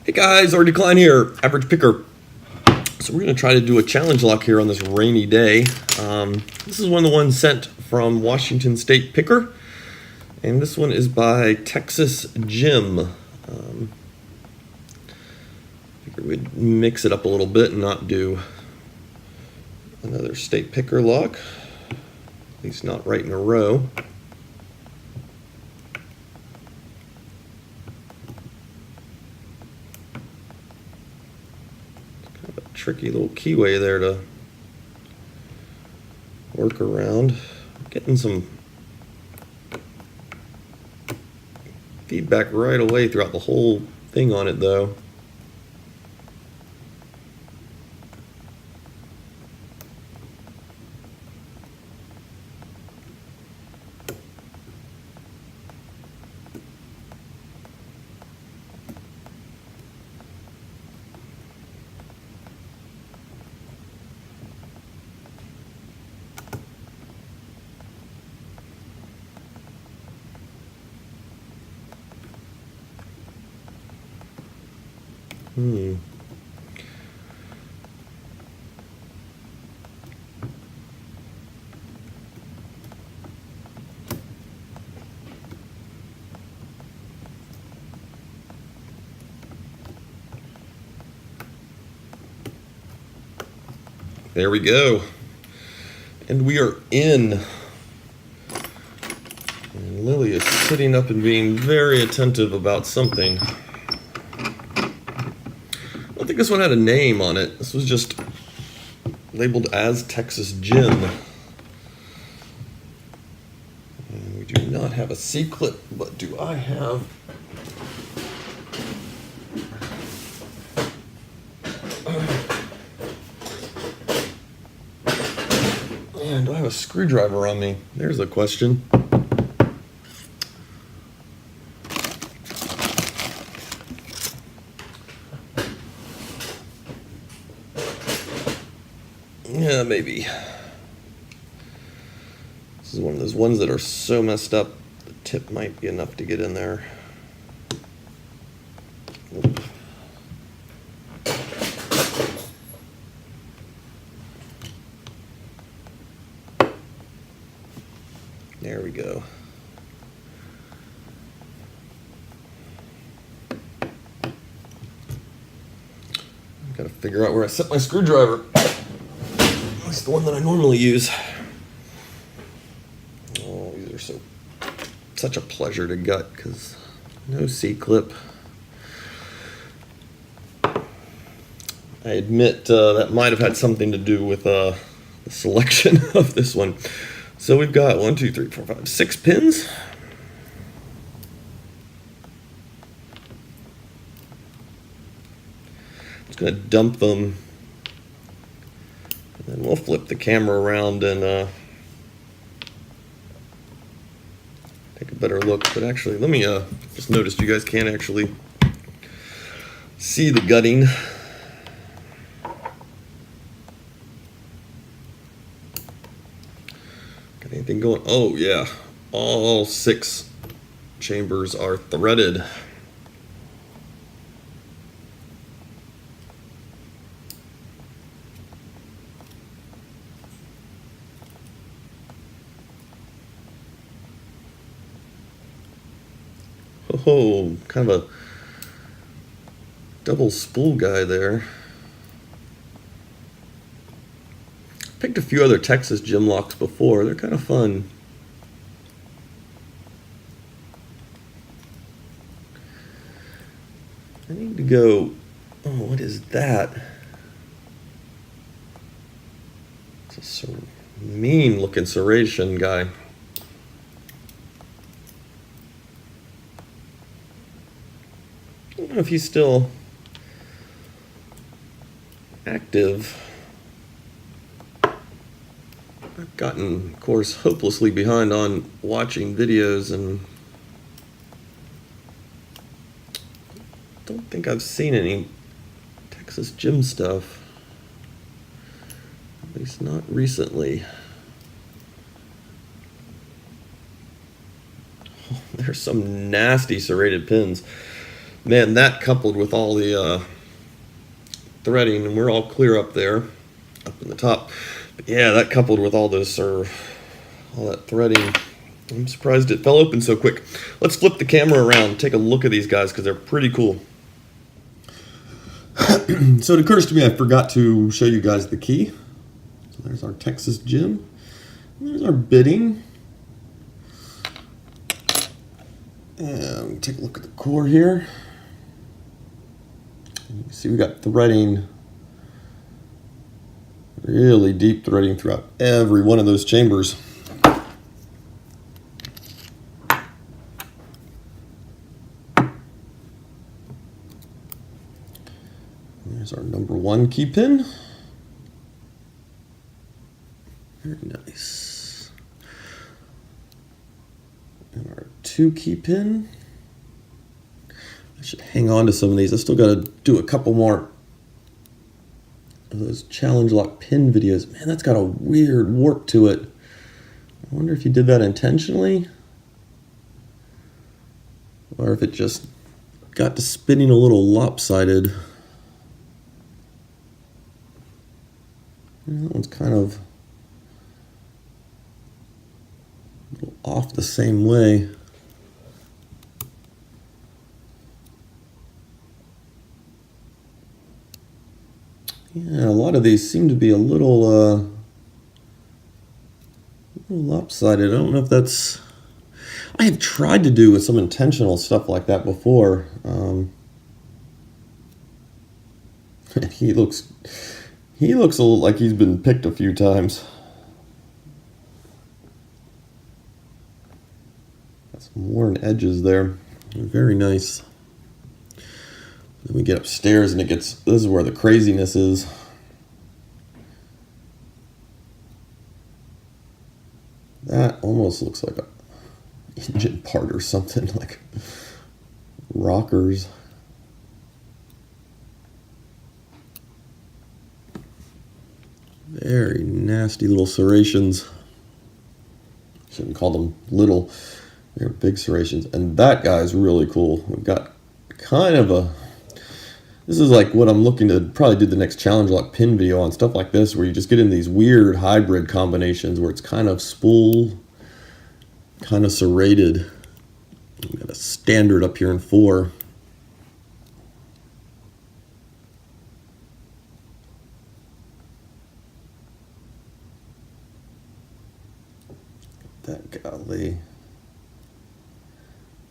Hey guys, Already Klein here, Average Picker. So we're going to try to do a challenge lock here on this rainy day. This is one of the ones sent from Washington State Picker, and this one is by Texas Jim. Figured we'd mix it up a little bit and not do another State Picker lock, at least not right in a row. Tricky little keyway there to work around. Getting some feedback right away throughout the whole thing on it though. There we go. And we are in. And Lily is sitting up and being very attentive about something. I don't think this one had a name on it. This was just labeled as Texas Jim. And we do not have a C-clip, but do I have... Man, do I have a screwdriver on me? There's a question. Yeah, maybe. This is one of those ones that are so messed up, the tip might be enough to get in there. Oop. There we go. I've got to figure out where I set my screwdriver. That's the one that I normally use. Oh, these are such a pleasure to gut because no C-clip. I admit that might have had something to do with the selection of this one. So we've got 1, 2, 3, 4, 5, 6 pins. Just gonna dump them, and then we'll flip the camera around and take a better look. But actually, let me just noticed you guys can't actually see the gutting. Anything going? Oh yeah, all 6 chambers are threaded. Oh, kind of a double spool guy there. Picked a few other Texas Jim locks before. They're kind of fun. I need to go... Oh, what is that? It's a mean-looking serration guy. I don't know if he's still active. I've gotten, of course, hopelessly behind on watching videos and don't think I've seen any Texas Jim stuff, at least not recently. Oh, there's some nasty serrated pins. Man, that coupled with all the threading, and we're all clear up there, up in the top. But yeah, that coupled with all this, all that threading, I'm surprised it fell open so quick. Let's flip the camera around, take a look at these guys, because they're pretty cool. So it occurs to me I forgot to show you guys the key. So there's our Texas Jim. And there's our bitting. And take a look at the core here. You can see we got threading, really deep threading throughout every one of those chambers. There's our number 1 key pin. Very nice. And our 2 key pin. I should hang on to some of these. I still got to do a couple more of those challenge lock pin videos. Man, that's got a weird warp to it. I wonder if you did that intentionally, or if it just got to spinning a little lopsided. That one's kind of a little off the same way. Yeah, a lot of these seem to be a little lopsided. I don't know if that's... I have tried to do with some intentional stuff like that before. He looks a little like he's been picked a few times. Got some worn edges there. Very nice. Then we get upstairs and this is where the craziness is. That almost looks like a engine part or something, like rockers. Very nasty little serrations. Shouldn't call them little, they're big serrations. And that guy's really cool. We've got kind of a... This is like what I'm looking to probably do the next challenge lock pin video on, stuff like this, where you just get in these weird hybrid combinations where it's kind of spool, kind of serrated. We've got a standard up here in 4. That golly.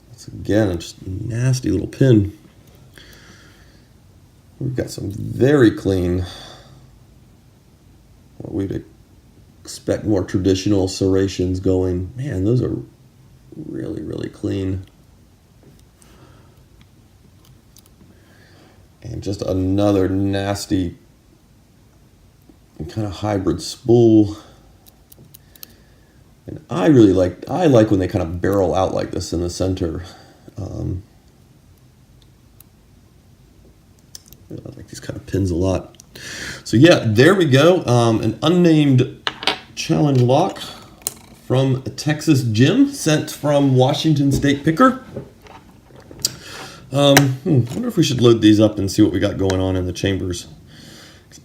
That's again just a nasty little pin. We've got some very clean, what we'd expect more traditional serrations going. Man, those are really, really clean. And just another nasty kind of hybrid spool. And I like when they kind of barrel out like this in the center. I like these kind of pins a lot. So yeah, there we go. An unnamed challenge lock from Texas Jim, sent from Washington State Picker. I wonder if we should load these up and see what we got going on in the chambers.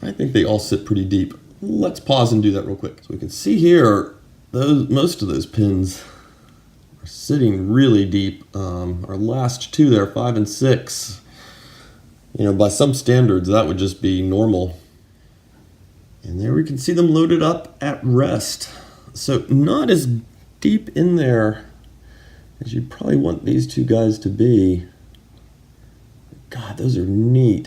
I think they all sit pretty deep. Let's pause and do that real quick. So we can see here, most of those pins are sitting really deep. Our last 2 there, 5 and 6. You know, by some standards, that would just be normal. And there we can see them loaded up at rest. So not as deep in there as you probably want these 2 guys to be. God, those are neat.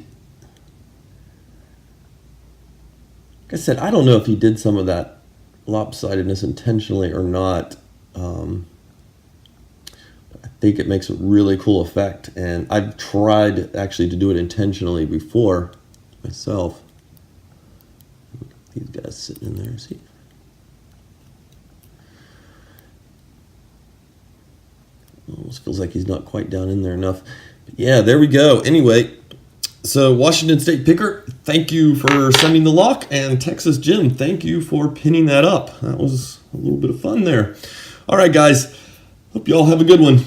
Like I said, I don't know if he did some of that lopsidedness intentionally or not. I think it makes a really cool effect, and I've tried actually to do it intentionally before myself. These guys sitting in there, see? Almost feels like he's not quite down in there enough. But yeah, there we go. Anyway, so Washington State Picker, thank you for sending the lock, and Texas Jim, thank you for pinning that up. That was a little bit of fun there. All right, guys, hope you all have a good one.